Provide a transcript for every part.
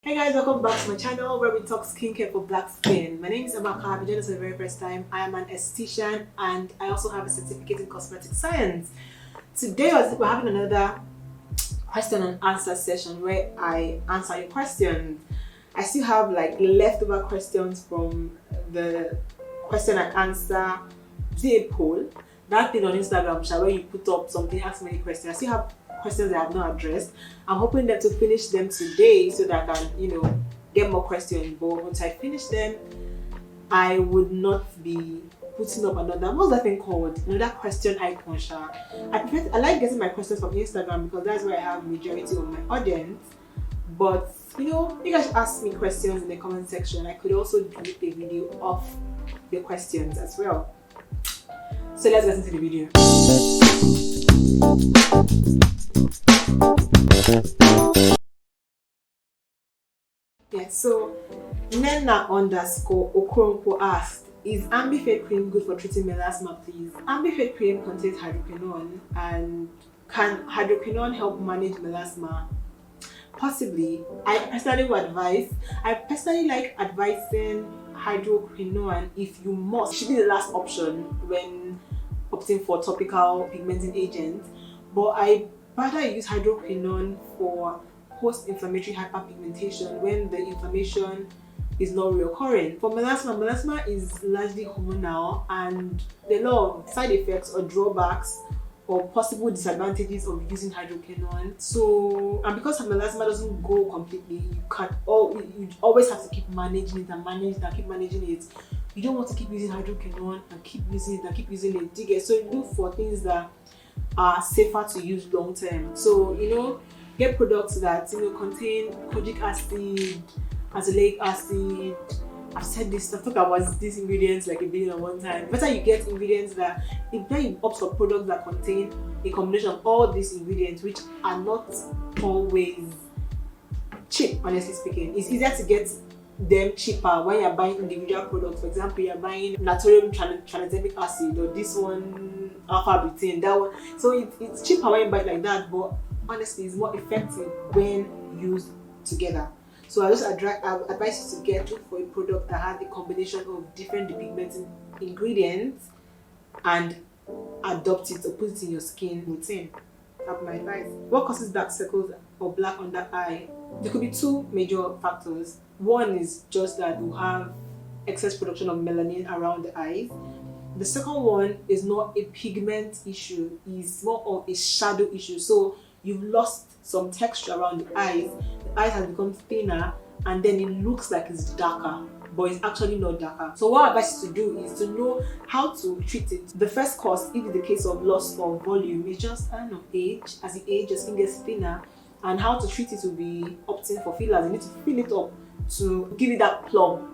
Hey guys, welcome back to my channel where we talk skincare for black skin. My name is Amaka. If you joined us for the very first time, I am an esthetician and I also have a certificate in cosmetic science. Today we're having another question and answer session where I answer your questions. I still have like leftover questions from the question and answer day poll. That thing on Instagram, where you put up something, ask many questions. I still have questions that I have not addressed. I'm hoping them to finish them today so that I can, get more questions. But once I finish them, I would not be putting up what's that thing called? Another question icon. I like getting my questions from Instagram because that's where I have majority of my audience. But you guys ask me questions in the comment section. I could also do a video of your questions as well. So let's get into the video. Yeah, so Nena _ Okronko asked, is Ambifed cream good for treating melasma, please? Ambifed cream contains hydroquinone, and can hydroquinone help manage melasma? Possibly. I personally like advising hydroquinone if you must. It should be the last option when opting for topical pigmenting agents, but I rather use hydroquinone for post-inflammatory hyperpigmentation when the inflammation is not reoccurring. For melasma is largely hormonal, and there are a lot of side effects or drawbacks or possible disadvantages of using hydroquinone. So, and because melasma doesn't go completely, you always have to keep managing it and keep managing it. You don't want to keep using hydroquinone and keep using it. So you look for things that are safer to use long term. So get products that contain kojic acid, azelaic acid. I've said this, I've talked about these ingredients like a billion at one time. Better you get ingredients that, if then you opt for products that contain a combination of all these ingredients, which are not always cheap, honestly speaking. It's easier to get them cheaper when you're buying individual products. For example, you're buying natrium tranexamic acid or this one alpha butane, that one. So it's cheaper when you buy it like that, but honestly it's more effective when used together. So I advise you to look for a product that has a combination of different depigmenting ingredients and adopt it or put it in your skin routine. That's my advice. What causes dark circles or black under eye? There could be two major factors. One is just that you have excess production of melanin around the eyes. The second one is not a pigment issue, it's more of a shadow issue. So you've lost some texture around the eyes has become thinner, and then it looks like it's darker, but it's actually not darker. So what I advise you to do is to know how to treat it. The first cause, if it's the case of loss of volume, is just age. As you age, your skin gets thinner, and how to treat it will be opting for fillers. You need to fill it up to give it that plump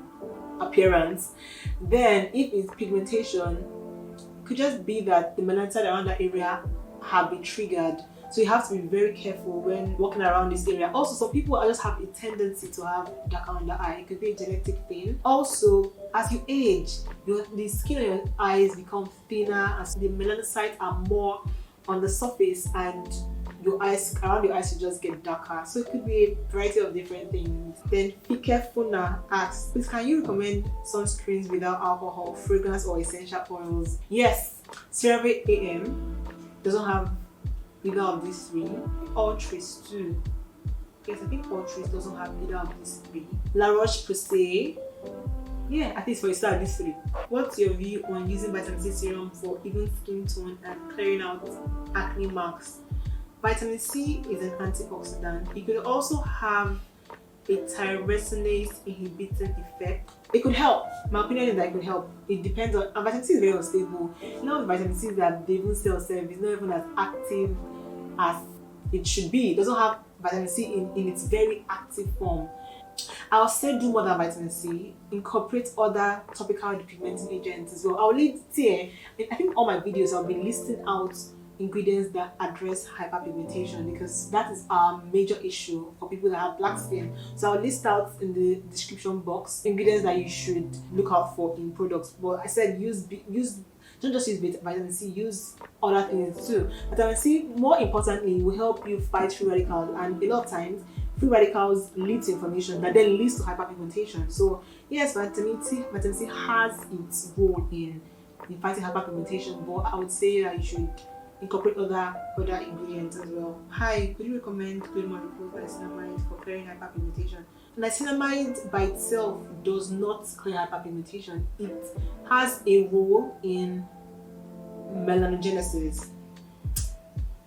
appearance. Then if it's pigmentation, it could just be that the melanocytes around that area have been triggered. So you have to be very careful when walking around this area. Also, some people just have a tendency to have darker under eye. It could be a genetic thing. Also, as you age, the skin on your eyes become thinner, as the melanocytes are more on the surface, and around your eyes will just get darker. So it could be a variety of different things. Then Fike Funa asks, please can you recommend sunscreens without alcohol, fragrance or essential oils? Yes, CeraVe AM doesn't have either of these three. Ultris too. Yes, I think Ultris doesn't have either of these three. La Roche-Posay. Yeah, at least for a start, these three. What's your view on using vitamin C serum for even skin tone and clearing out acne marks? Vitamin C is an antioxidant. It could also have a tyrosinase inhibiting effect. It could help. My opinion is that it could help. It depends on, and vitamin C is very unstable. Vitamin C that they even sell is not even as active as it should be. It doesn't have vitamin C in its very active form. I'll say do more than vitamin C. Incorporate other topical depigmenting agents as well. I'll leave here. I think all my videos I'll be listing out ingredients that address hyperpigmentation, because that is our major issue for people that have black skin. So I'll list out in the description box ingredients that you should look out for in products. But I said don't just use vitamin C, use other things too. Vitamin C, more importantly, will help you fight free radicals, and a lot of times free radicals lead to inflammation that then leads to hyperpigmentation. So yes, vitamin C has its role in fighting hyperpigmentation, but I would say that you should incorporate other ingredients as well. Hi, could you recommend cream or repose niacinamide for clearing hyperpigmentation? Niacinamide by itself does not clear hyperpigmentation. It has a role in melanogenesis.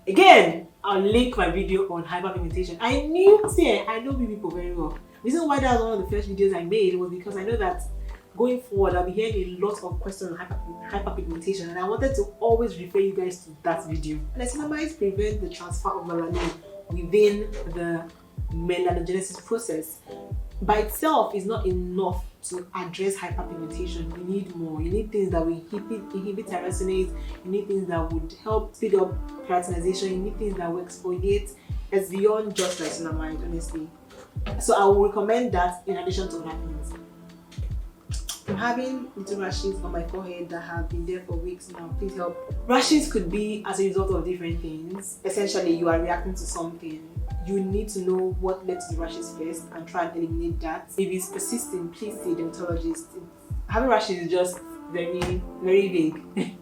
Again, I'll link my video on hyperpigmentation. I know people very well. The reason why that was one of the first videos I made was because I know that going forward I'll be hearing a lot of questions on hyperpigmentation, and I wanted to always refer you guys to that video. Niacinamide prevents the transfer of melanin within the melanogenesis process. By itself is not enough to address hyperpigmentation. You need more. You need things that will inhibit tyrosinase. You need things that would help speed up keratinization. You need things that will exfoliate. It's beyond just niacinamide, honestly. So I will recommend that in addition to other things. I'm having little rashes on my forehead that have been there for weeks now. Please help. Rashes could be as a result of different things. Essentially, you are reacting to something. You need to know what led to the rashes first and try and eliminate that. If it's persisting, please see a dermatologist. Having rashes is just very, very vague.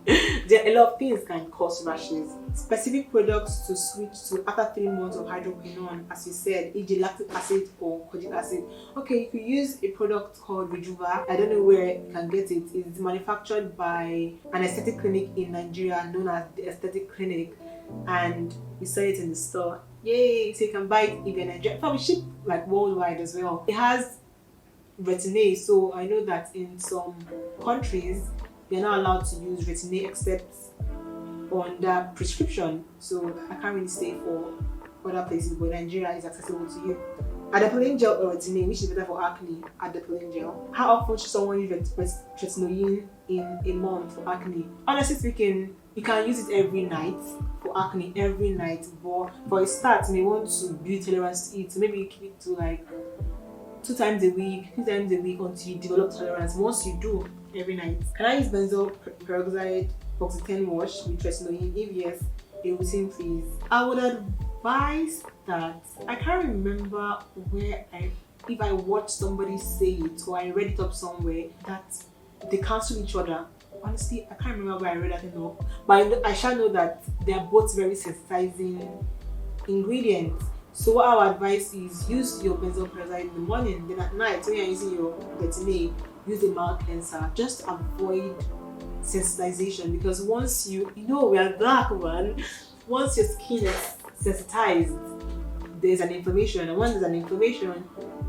There are a lot of things can cause rashes. Specific products to switch to after 3 months of hydroquinone, as you said, e.g. lactic acid or kojic acid. Okay, you could use a product called Rejuva. I don't know where you can get it. It's manufactured by an aesthetic clinic in Nigeria known as the Aesthetic Clinic, and we sell it in the store. Yay! So you can buy it if you're in Nigeria. Probably ship like worldwide as well. It has retin-A, so I know that in some countries you're not allowed to use retin-A except under prescription. So I can't really say for other places, but Nigeria is accessible to you. Adapelene gel or retin-A, which is better for acne? Adapelene gel. How often should someone use tretinoin in a month for acne? Honestly speaking, you can use it every night for acne, every night. But for a start, you may want to build tolerance to it. So maybe you keep it to like 2 times a week, 3 times a week until you develop tolerance. Once you do, every night. Can I use benzoyl peroxide oxy-10 wash with tretinoin? If yes, a routine please. I would advise that. I can't remember if I watched somebody say it or I read it up somewhere that they cancel each other. Honestly, I can't remember where I read that thing up, but I shall know that they are both very sensitizing ingredients. So what I would advise is use your benzoyl peroxide in the morning, then at night when you're using your retin-A, use a mild cleanser. Just avoid sensitization, because once we are black, man. Once your skin is sensitized, there's an inflammation, and when there's an inflammation,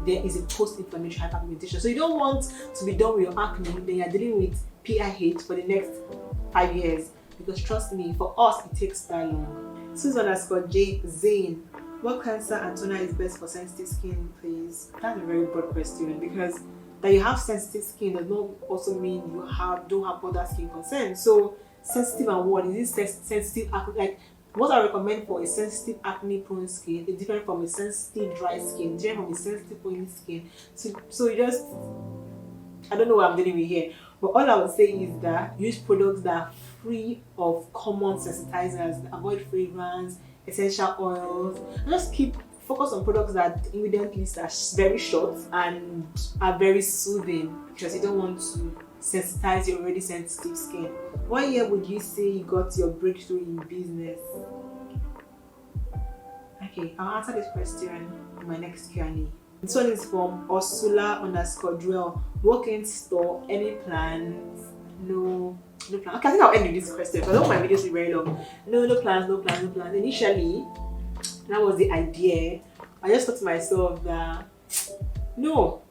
there is a post-inflammatory hyperpigmentation. So you don't want to be done with your acne, then you're dealing with PIH for the next 5 years, because trust me, for us it takes that long. Susan_J Zane, what cleanser and toner is best for sensitive skin, please? That's a very broad question, because that you have sensitive skin does not also mean you don't have other skin concerns. So sensitive and what? Is it sensitive acne? Like what I recommend for a sensitive acne prone skin is different from a sensitive dry skin, different from a sensitive oily skin. So you just, I don't know what I'm dealing with here. But all I would say is that use products that are free of common sensitizers, avoid fragrance, essential oils, and just focus on products that the ingredient list are very short and are very soothing, because you don't want to sensitize your already sensitive skin. What year would you say you got your breakthrough in business? Okay, I'll answer this question in my next Q&A. This one is from Ursula_Dwell. Walk-in store, any plans? No plans. Okay, I think I'll end with this question because I don't want my videos to be very long. No plans. Initially, that was the idea. I just thought to myself that no.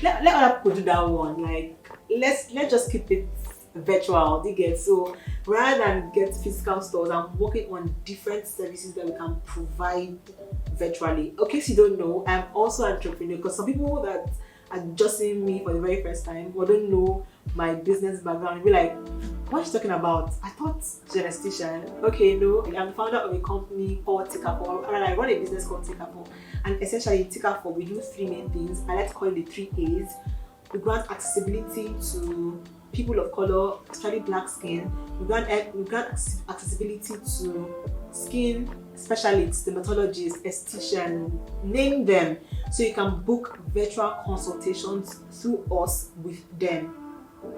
Let other people do that one. Like let's just keep it virtual. You get? So rather than get physical stores, I'm working on different services that we can provide virtually. Okay, so you don't know, I'm also an entrepreneur, because some people that are just seeing me for the very first time or don't know my business background will be like, what are you talking about? I thought you're an esthetician. Okay, no, I'm the founder of a company called Tikafo. I run a business called Tikafo, and essentially Tikafo, we do 3 main things. I like to call it the 3 A's. We grant accessibility to people of color, especially black skin. We grant accessibility to skin specialists, dermatologists, esthetician, name them, so you can book virtual consultations through us with them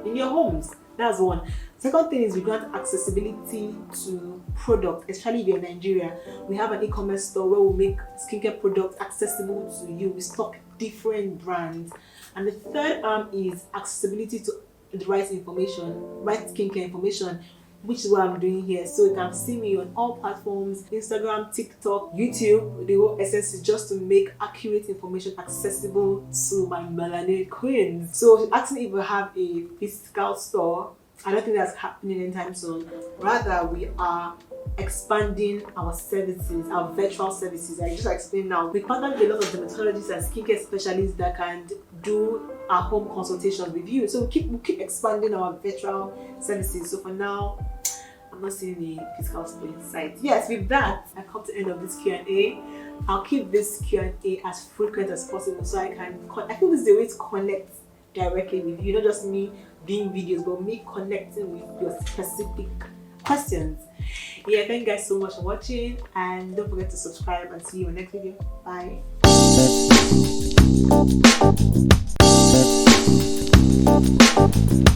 in your homes. That's one. Second thing is we grant accessibility to product, especially if you're in Nigeria. We have an e-commerce store where we make skincare products accessible to you. We stock different brands. And the third arm is accessibility to the right information, right skincare information, which is what I'm doing here. So you can see me on all platforms: Instagram, TikTok, YouTube. The whole essence is just to make accurate information accessible to my melanin queens. So asking if we have a physical store, I don't think that's happening anytime soon. Rather, we are expanding our services, our virtual services. I just explained now. We partner with a lot of dermatologists and skincare specialists that can do our home consultation with you. So we keep expanding our virtual services. So for now, I'm not seeing a physical store in sight. Yes, with that, I come to the end of this Q&A. I'll keep this Q&A as frequent as possible so I feel this is a way to connect directly with you, not just me doing videos, but me connecting with your specific questions. Yeah, thank you guys so much for watching, and don't forget to subscribe, and see you in the next video. Bye.